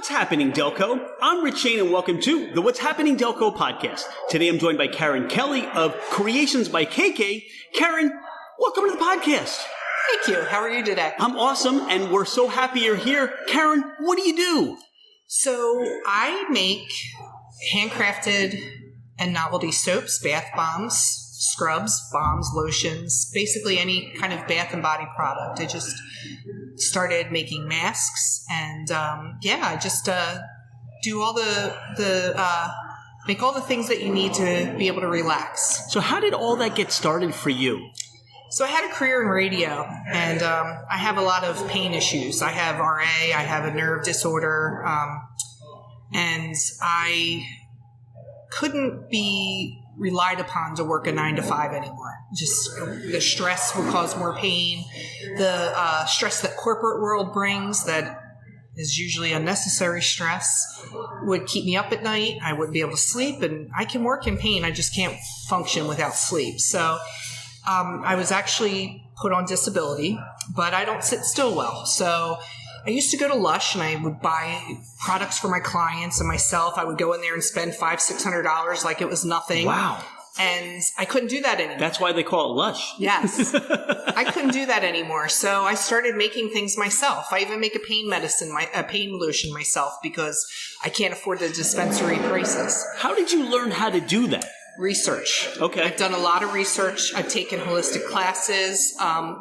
What's happening, Delco? I'm Rich Shane, and welcome to the What's Happening Delco podcast. Today I'm joined by Karen Kelley of Creations by KK. Karen, welcome to the podcast. Thank you. How are you today? I'm awesome, and we're so happy you're here. Karen, what do you do? So I make handcrafted and novelty soaps, bath bombs, scrubs, balms, lotions, basically any kind of bath and body product. I just started making masks, and I just do all make all the things that you need to be able to relax. So how did all that get started for you? So I had a career in radio, and I have a lot of pain issues. I have RA, I have a nerve disorder, and I couldn't be relied upon to work a 9-to-5 anymore. Just the stress would cause more pain. The stress that corporate world brings, that is usually unnecessary stress, would keep me up at night. I wouldn't be able to sleep, and I can work in pain. I just can't function without sleep. So I was actually put on disability, but I don't sit still well. So I used to go to Lush, and I would buy products for my clients and myself. I would go in there and spend $500-$600 like it was nothing. Wow. And I couldn't do that anymore. That's why they call it Lush. Yes. I couldn't do that anymore. So I started making things myself. I even make a pain lotion myself because I can't afford the dispensary prices. How did you learn how to do that? Research. Okay. I've done a lot of research. I've taken holistic classes.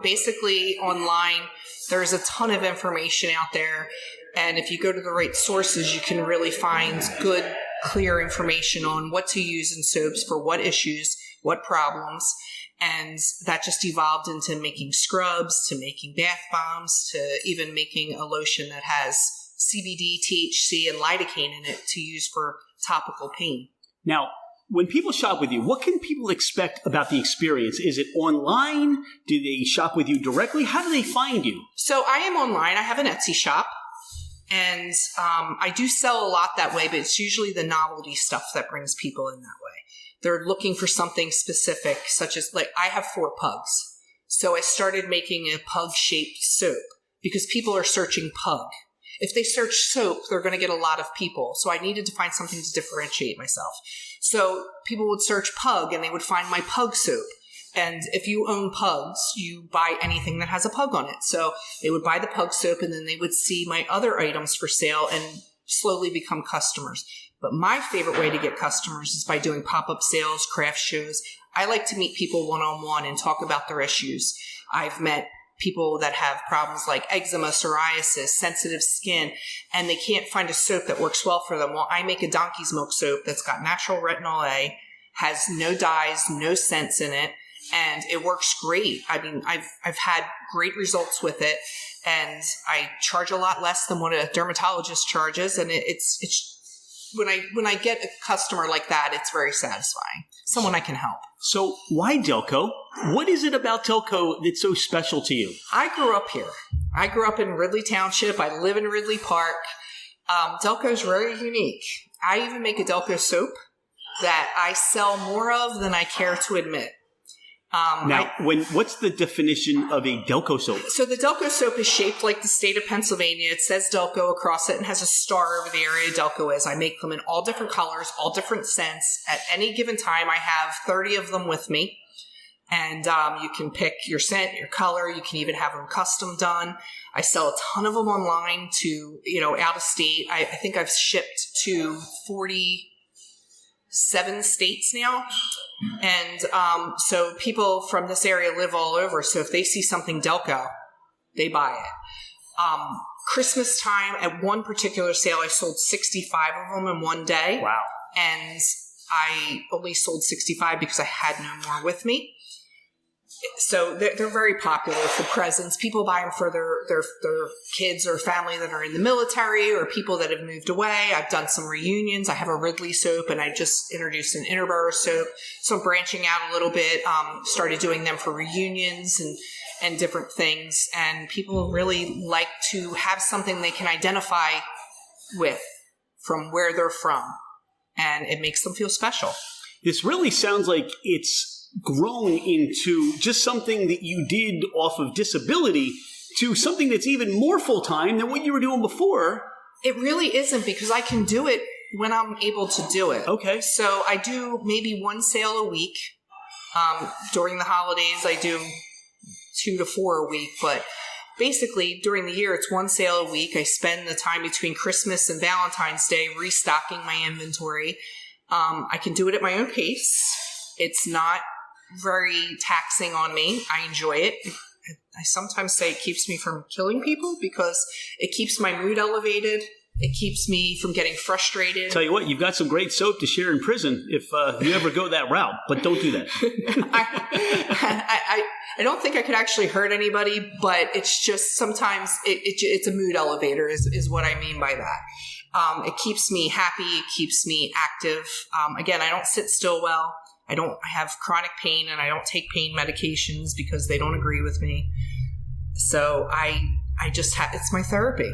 Basically, online, there's a ton of information out there. And if you go to the right sources, you can really find good, clear information on what to use in soaps for what issues, what problems. And that just evolved into making scrubs, to making bath bombs, to even making a lotion that has CBD, THC, and lidocaine in it to use for topical pain. Now, when people shop with you, what can people expect about the experience? Is it online? Do they shop with you directly? How do they find you? So I am online. I have an Etsy shop, and I do sell a lot that way, but it's usually the novelty stuff that brings people in that way. They're looking for something specific, such as, like, I have 4 pugs. So I started making a pug-shaped soap because people are searching pug. If they search soap, they're going to get a lot of people. So I needed to find something to differentiate myself. So people would search pug, and they would find my pug soap. And if you own pugs, you buy anything that has a pug on it. So they would buy the pug soap, and then they would see my other items for sale and slowly become customers. But my favorite way to get customers is by doing pop-up sales, craft shows. I like to meet people one-on-one and talk about their issues. I've met people that have problems like eczema, psoriasis, sensitive skin, and they can't find a soap that works well for them. Well, I make a donkey's milk soap that's got natural retinol A, has no dyes, no scents in it, and it works great. I mean, I've had great results with it, and I charge a lot less than what a dermatologist charges, and it's when I get a customer like that, it's very satisfying. Someone I can help. So why Delco? What is it about Delco that's so special to you? I grew up here. I grew up in Ridley Township. I live in Ridley Park. Delco is very unique. I even make a Delco soap that I sell more of than I care to admit. What's the definition of a Delco soap? So the Delco soap is shaped like the state of Pennsylvania. It says Delco across it and has a star over the area Delco is. I make them in all different colors, all different scents. At any given time, I have 30 of them with me. And you can pick your scent, your color. You can even have them custom done. I sell a ton of them online to, out of state. I think I've shipped to 47 states now. And so people from this area live all over. So if they see something Delco, they buy it. Christmas time, at one particular sale, I sold 65 of them in one day. Wow. And I only sold 65 because I had no more with me. So they're very popular for presents. People buy them for their kids or family that are in the military or people that have moved away. I've done some reunions. I have a Ridley soap, and I just introduced an Interborough soap. So I'm branching out a little bit, started doing them for reunions and different things. And people really like to have something they can identify with from where they're from. And it makes them feel special. This really sounds like it's grown into just something that you did off of disability to something that's even more full-time than what you were doing before. It really isn't, because I can do it when I'm able to do it. Okay. So I do maybe one sale a week. During the holidays, I do 2 to 4 a week, but basically during the year, it's one sale a week. I spend the time between Christmas and Valentine's Day restocking my inventory. I can do it at my own pace. It's not very taxing on me. I enjoy it. I sometimes say it keeps me from killing people because it keeps my mood elevated. It keeps me from getting frustrated. Tell you what, you've got some great soap to share in prison if you ever go that route, but don't do that. I don't think I could actually hurt anybody, but it's just sometimes it's a mood elevator is what I mean by that. It keeps me happy. It keeps me active. Again, I don't sit still well. I have chronic pain, and I don't take pain medications because they don't agree with me. So I just it's my therapy.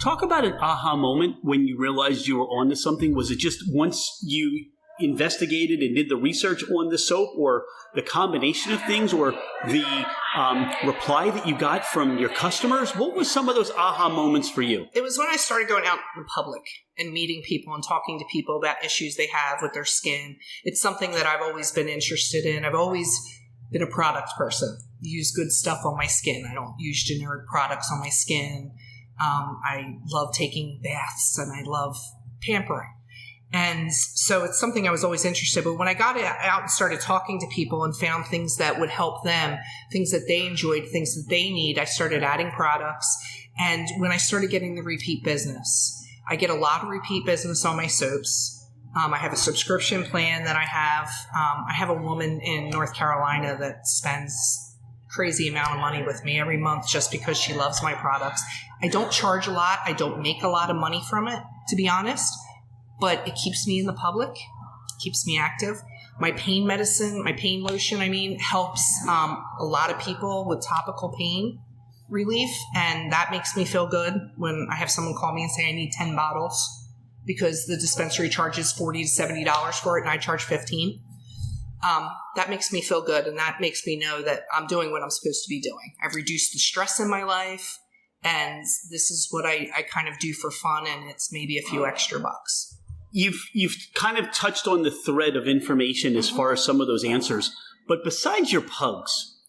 Talk about an aha moment when you realized you were onto something. Was it just once you investigated and did the research on the soap, or the combination of things, or the reply that you got from your customers? What was some of those aha moments for you? It was when I started going out in public and meeting people and talking to people about issues they have with their skin. It's something that I've always been interested in. I've always been a product person. Use good stuff on my skin. I don't use generic products on my skin. I love taking baths, and I love pampering. And so it's something I was always interested in. But when I got out and started talking to people and found things that would help them, things that they enjoyed, things that they need, I started adding products. And when I started getting the repeat business, I get a lot of repeat business on my soaps. I have a subscription plan that I have. I have a woman in North Carolina that spends crazy amount of money with me every month just because she loves my products. I don't charge a lot. I don't make a lot of money from it, to be honest, but it keeps me in the public, keeps me active. My pain medicine, my pain lotion, helps a lot of people with topical pain relief, and that makes me feel good when I have someone call me and say I need 10 bottles because the dispensary charges $40 to $70 for it and I charge $15. That makes me feel good, and that makes me know that I'm doing what I'm supposed to be doing. I've reduced the stress in my life, and this is what I kind of do for fun, and it's maybe a few extra bucks. You've kind of touched on the thread of information as far as some of those answers, but besides your pugs,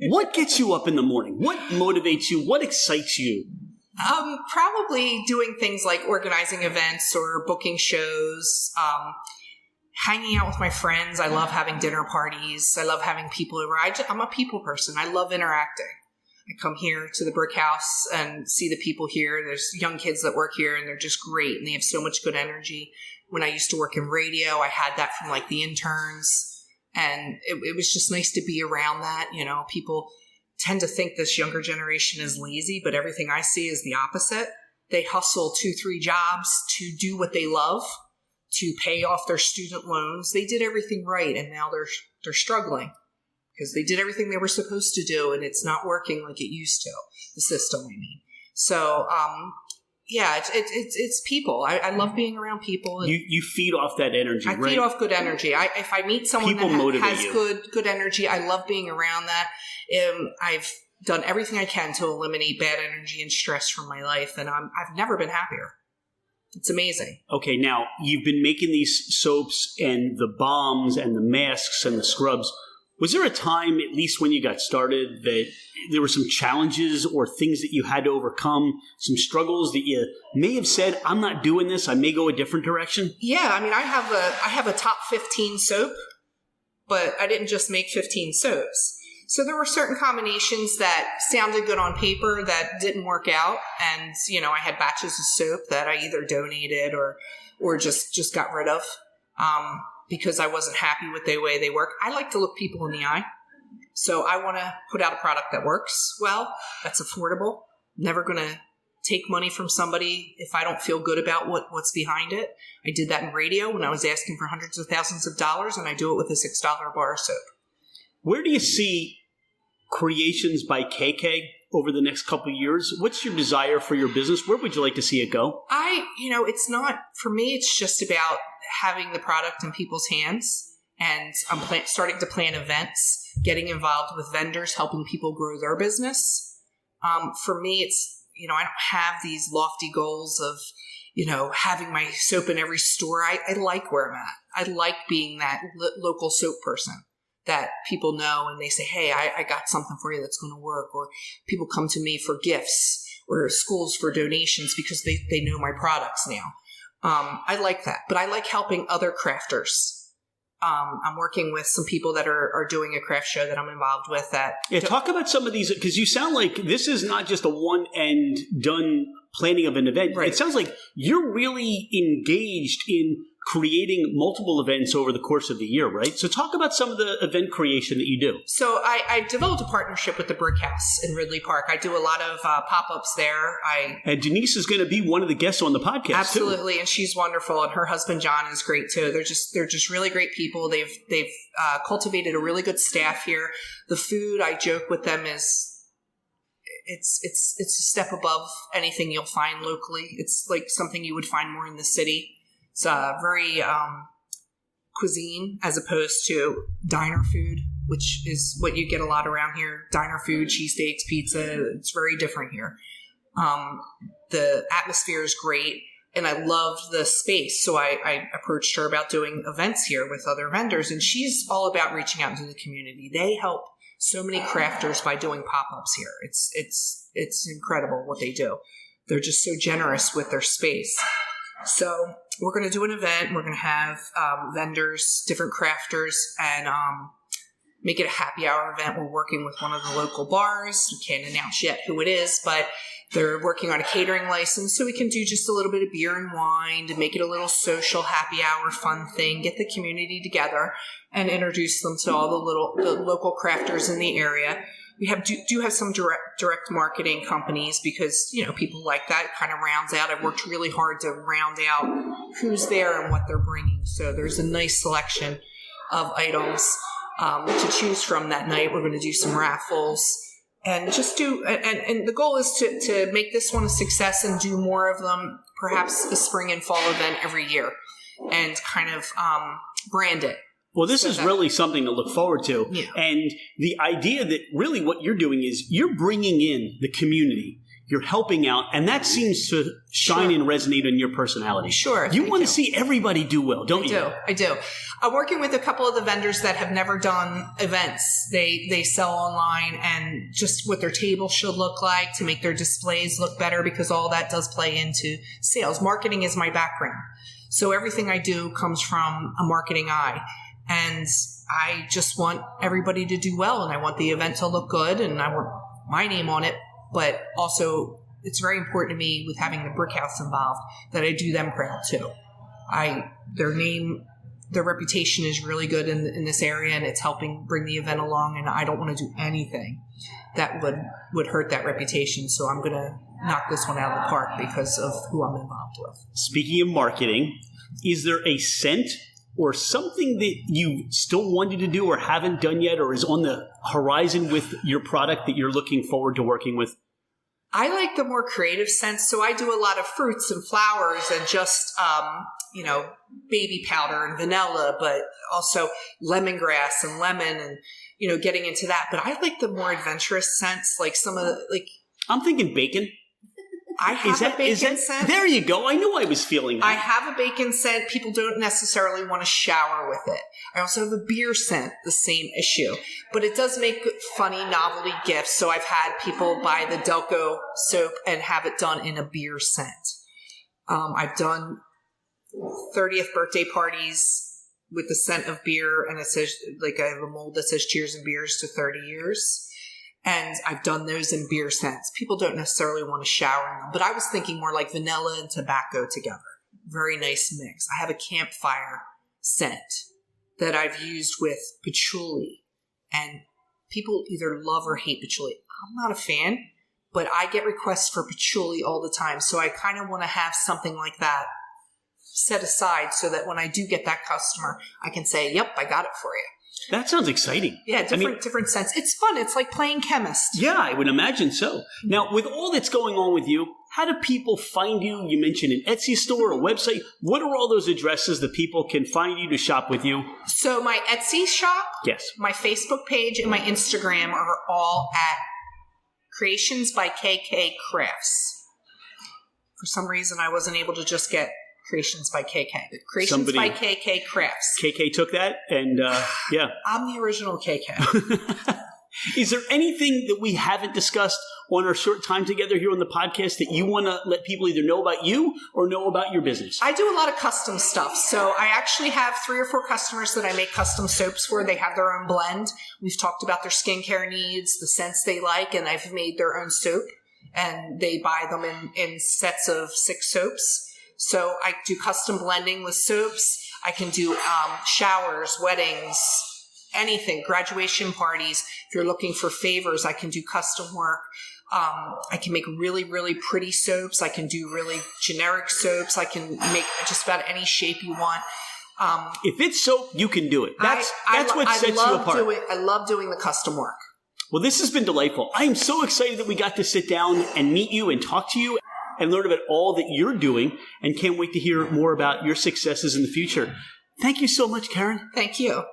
what gets you up in the morning? What motivates you? What excites you? Probably doing things like organizing events or booking shows, hanging out with my friends. I love having dinner parties. I love having people over. I'm a people person. I love interacting. I come here to the brick house and see the people here. There's young kids that work here, and they're just great, and they have so much good energy. When I used to work in radio, I had that from like the interns, and it was just nice to be around that. You know, people tend to think this younger generation is lazy, but everything I see is the opposite. They hustle 2-3 jobs to do what they love, to pay off their student loans. They did everything right, and now they're struggling because they did everything they were supposed to do, and it's not working like it used to, the system, I mean. So, yeah, it's people. I love being around people. And you feed off that energy, right? I feed off good energy. If I meet someone People that has you. good energy, I love being around that. I've done everything I can to eliminate bad energy and stress from my life, and I've never been happier. It's amazing. Okay, now you've been making these soaps and the balms and the masks and the scrubs. Was there a time, at least when you got started, that there were some challenges or things that you had to overcome, some struggles that you may have said, I'm not doing this, I may go a different direction? Yeah, I mean, I have a top 15 soap, but I didn't just make 15 soaps. So there were certain combinations that sounded good on paper that didn't work out. And, you know, I had batches of soap that I either donated or just got rid of because I wasn't happy with the way they work. I like to look people in the eye. So I want to put out a product that works well, that's affordable. Never going to take money from somebody if I don't feel good about what's behind it. I did that in radio when I was asking for hundreds of thousands of dollars, and I do it with a $6 bar of soap. Where do you see Creations by KK over the next couple of years? What's your desire for your business? Where would you like to see it go? It's not, for me, it's just about having the product in people's hands. And I'm starting to plan events, getting involved with vendors, helping people grow their business. For me, I don't have these lofty goals of, having my soap in every store. I like where I'm at. I like being that local soap person that people know and they say, hey, I got something for you that's going to work. Or people come to me for gifts or schools for donations because they know my products now. I like that, but I like helping other crafters. I'm working with some people that are doing a craft show that I'm involved with. Talk about some of these, because you sound like this is not just a one and done planning of an event. Right. It sounds like you're really engaged in creating multiple events over the course of the year, right? So talk about some of the event creation that you do. So I developed a partnership with the Brick House in Ridley Park. I do a lot of pop-ups there. And Denise is going to be one of the guests on the podcast. Absolutely, too. And she's wonderful, and her husband John is great too. They're just really great people. They've cultivated a really good staff here. The food, I joke with them, is it's a step above anything you'll find locally. It's like something you would find more in the city. It's very cuisine as opposed to diner food, which is what you get a lot around here. Diner food, cheesesteaks, pizza. It's very different here. The atmosphere is great, and I loved the space. So I approached her about doing events here with other vendors, and she's all about reaching out into the community. They help so many crafters by doing pop-ups here. It's incredible what they do. They're just so generous with their space. So we're going to do an event. We're going to have vendors, different crafters, and make it a happy hour event. We're working with one of the local bars. We can't announce yet who it is, but they're working on a catering license, so we can do just a little bit of beer and wine to make it a little social happy hour fun thing, get the community together, and introduce them to all the local crafters in the area. We do have some direct marketing companies because, people like that. It kind of rounds out. I've worked really hard to round out who's there and what they're bringing. So there's a nice selection of items to choose from that night. We're going to do some raffles and just and the goal is to make this one a success and do more of them, perhaps a spring and fall event every year, and kind of brand it. Well, this is really something to look forward to. Yeah. And the idea that really what you're doing is you're bringing in the community. You're helping out. And that seems to shine and resonate in your personality. Sure. You want to see everybody do well, don't you? I do. I'm working with a couple of the vendors that have never done events. They sell online, and just what their table should look like to make their displays look better, because all that does play into sales. Marketing is my background. So everything I do comes from a marketing eye. And I just want everybody to do well, and I want the event to look good, and I want my name on it. But also, it's very important to me with having the Brick House involved that I do them proud too. Their reputation is really good in this area, and it's helping bring the event along. And I don't want to do anything that would hurt that reputation. So I'm going to knock this one out of the park because of who I'm involved with. Speaking of marketing, is there a scent or something that you still wanted to do or haven't done yet, or is on the horizon with your product that you're looking forward to working with? I like the more creative sense. So I do a lot of fruits and flowers and just, baby powder and vanilla, but also lemongrass and lemon and, getting into that. But I like the more adventurous sense, like some of the, I'm thinking bacon. I have a bacon scent. There you go. I knew I was feeling that. I have a bacon scent. People don't necessarily want to shower with it. I also have a beer scent, the same issue. But it does make funny novelty gifts. So I've had people buy the Delco soap and have it done in a beer scent. I've done 30th birthday parties with the scent of beer, and it says, I have a mold that says cheers and beers to 30 years. And I've done those in beer scents. People don't necessarily want to shower in them, but I was thinking more like vanilla and tobacco together. Very nice mix. I have a campfire scent that I've used with patchouli, and people either love or hate patchouli. I'm not a fan, but I get requests for patchouli all the time. So I kind of want to have something like that set aside so that when I do get that customer, I can say, yep, I got it for you. That sounds exciting. Yeah, different sense. It's fun. It's like playing chemist. Yeah, I would imagine so. Now, with all that's going on with you, how do people find you? You mentioned an Etsy store, a website. What are all those addresses that people can find you to shop with you? So my Etsy shop, yes, my Facebook page, and my Instagram are all at Creations by KK Crafts. For some reason, I wasn't able to just get Creations by KK. But Creations by KK Crafts. KK took that, and yeah. I'm the original KK. Is there anything that we haven't discussed on our short time together here on the podcast that you want to let people either know about you or know about your business? I do a lot of custom stuff. So I actually have 3 or 4 customers that I make custom soaps for. They have their own blend. We've talked about their skincare needs, the scents they like, and I've made their own soap. And they buy them in sets of 6 soaps. So I do custom blending with soaps. I can do showers, weddings, anything, graduation parties. If you're looking for favors, I can do custom work. I can make really, really pretty soaps. I can do really generic soaps. I can make just about any shape you want. If it's soap, you can do it. That's what sets you apart. I love doing the custom work. Well, this has been delightful. I am so excited that we got to sit down and meet you and talk to you and learn about all that you're doing, and can't wait to hear more about your successes in the future. Thank you so much, Karen. Thank you.